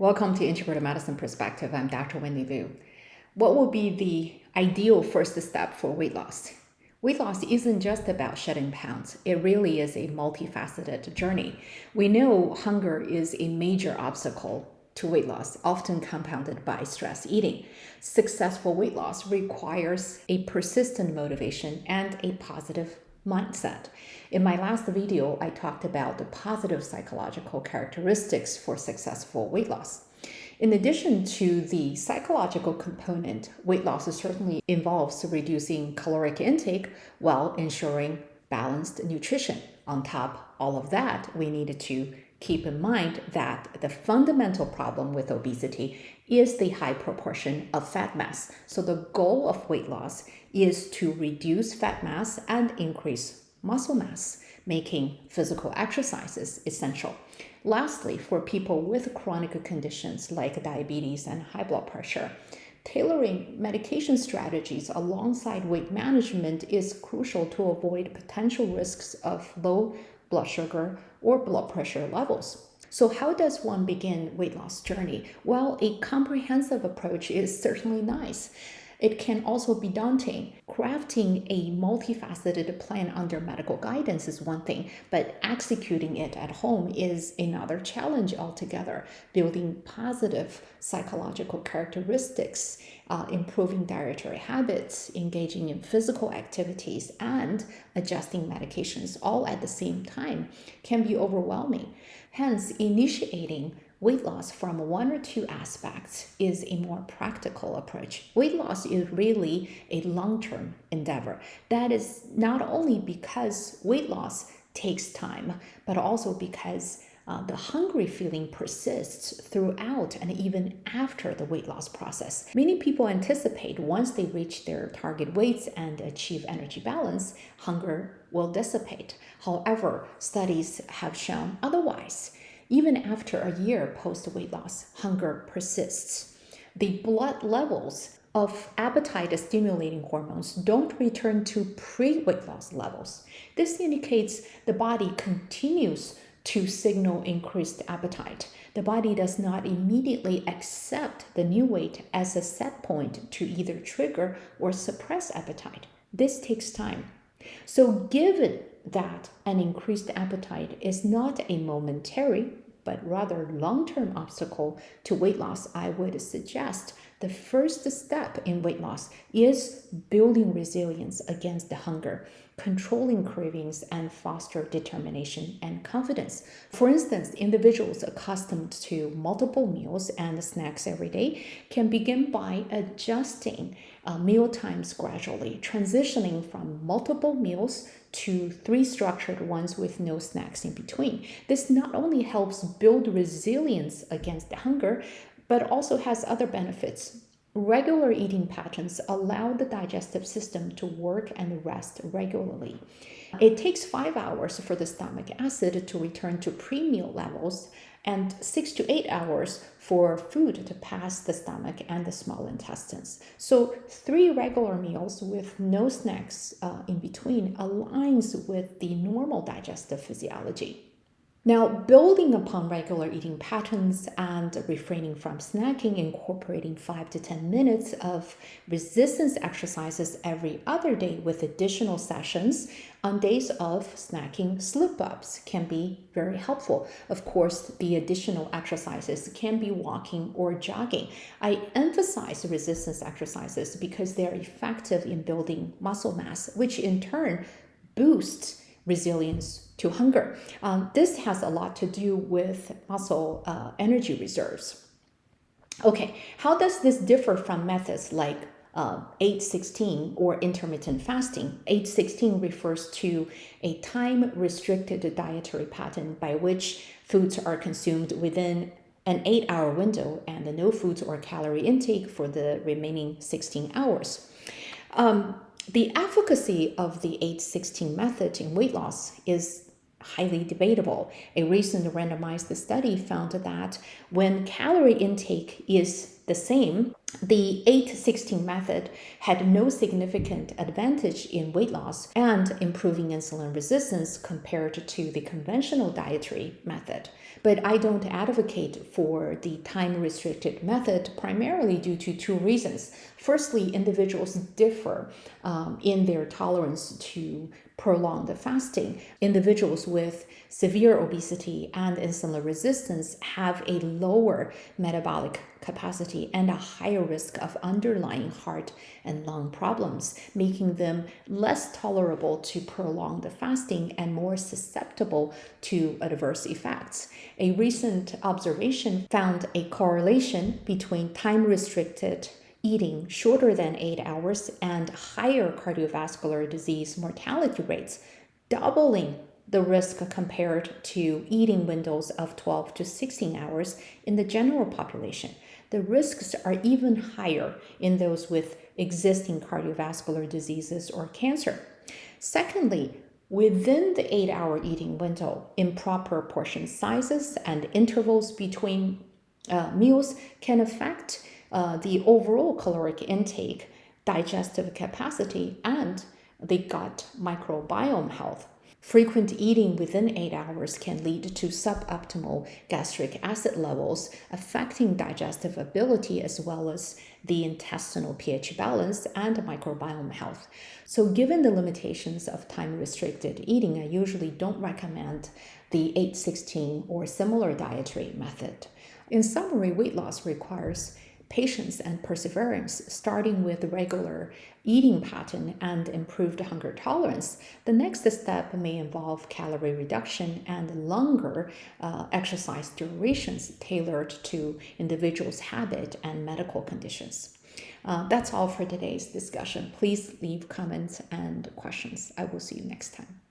Welcome to Integrated Medicine Perspective. I'm Dr. Wendy Liu. What would be the ideal first step for weight loss? Weight loss isn't just about shedding pounds. It really is a multifaceted journey. We know hunger is a major obstacle to weight loss, often compounded by stress eating. Successful weight loss requires a persistent motivation and a positive mindset. In my last video, I talked about the positive psychological characteristics for successful weight loss. In addition to the psychological component, weight loss certainly involves reducing caloric intake while ensuring balanced nutrition. On top of all of that, we need to keep in mind that the fundamental problem with obesity is the high proportion of fat mass. So the goal of weight loss is to reduce fat mass and increase muscle mass, making physical exercises essential. Lastly, for people with chronic conditions like diabetes and high blood pressure, tailoring medication strategies alongside weight management is crucial to avoid potential risks of low blood sugar or blood pressure levels. So how does one begin weight loss journey? Well, a comprehensive approach is certainly nice. It can also be daunting. Crafting a multifaceted plan under medical guidance is one thing, but executing it at home is another challenge altogether. Building positive psychological characteristics, improving dietary habits, engaging in physical activities, and adjusting medications all at the same time can be overwhelming. Hence, initiating weight loss from one or two aspects is a more practical approach. Weight loss is really a long-term endeavor. That is not only because weight loss takes time, but also because the hungry feeling persists throughout and even after the weight loss process. Many people anticipate once they reach their target weights and achieve energy balance, hunger will dissipate. However, studies have shown otherwise. Even after a year post-weight loss, hunger persists. The blood levels of appetite-stimulating hormones don't return to pre-weight loss levels. This indicates the body continues to signal increased appetite. The body does not immediately accept the new weight as a set point to either trigger or suppress appetite. This takes time. So given that an increased appetite is not a momentary, but rather long-term obstacle to weight loss, I would suggest the first step in weight loss is building resilience against the hunger, controlling cravings, and foster determination and confidence. For instance, individuals accustomed to multiple meals and snacks every day can begin by adjusting meal times gradually, transitioning from multiple meals to 3 structured ones with no snacks in between. This not only helps build resilience against hunger, but also has other benefits. Regular eating patterns allow the digestive system to work and rest regularly. It takes 5 hours for the stomach acid to return to pre-meal levels and 6 to 8 hours for food to pass the stomach and the small intestines. So 3 regular meals with no snacks in between aligns with the normal digestive physiology. Now, building upon regular eating patterns and refraining from snacking, incorporating 5 to 10 minutes of resistance exercises every other day with additional sessions on days of snacking slip-ups can be very helpful. Of course, the additional exercises can be walking or jogging. I emphasize resistance exercises because they're effective in building muscle mass, which in turn boosts resilience to hunger. This has a lot to do with muscle energy reserves. Okay, how does this differ from methods like 8-16 or intermittent fasting? 8-16 refers to a time-restricted dietary pattern by which foods are consumed within an 8-hour window and no foods or calorie intake for the remaining 16 hours. The efficacy of the 8-16 method in weight loss is highly debatable. A recent randomized study found that when calorie intake is the same, the 8-16 method had no significant advantage in weight loss and improving insulin resistance compared to the conventional dietary method. But I don't advocate for the time-restricted method primarily due to two reasons. Firstly, individuals differ in their tolerance to prolonged fasting. Individuals with severe obesity and insulin resistance have a lower metabolic capacity and a higher risk of underlying heart and lung problems, making them less tolerable to prolonged fasting and more susceptible to adverse effects. A recent observation found a correlation between time-restricted eating shorter than 8 hours and higher cardiovascular disease mortality rates, doubling the risk compared to eating windows of 12 to 16 hours in the general population. The risks are even higher in those with existing cardiovascular diseases or cancer. Secondly, within the 8-hour eating window, improper portion sizes and intervals between meals can affect the overall caloric intake, digestive capacity, and the gut microbiome health. Frequent eating within 8 hours can lead to suboptimal gastric acid levels, affecting digestive ability as well as the intestinal pH balance and microbiome health. So, given the limitations of time-restricted eating, I usually don't recommend the 8-16 or similar dietary method. In summary, weight loss requires patience and perseverance, starting with regular eating pattern and improved hunger tolerance. The next step may involve calorie reduction and longer exercise durations tailored to individuals' habit and medical conditions. That's all for today's discussion. Please leave comments and questions. I will see you next time.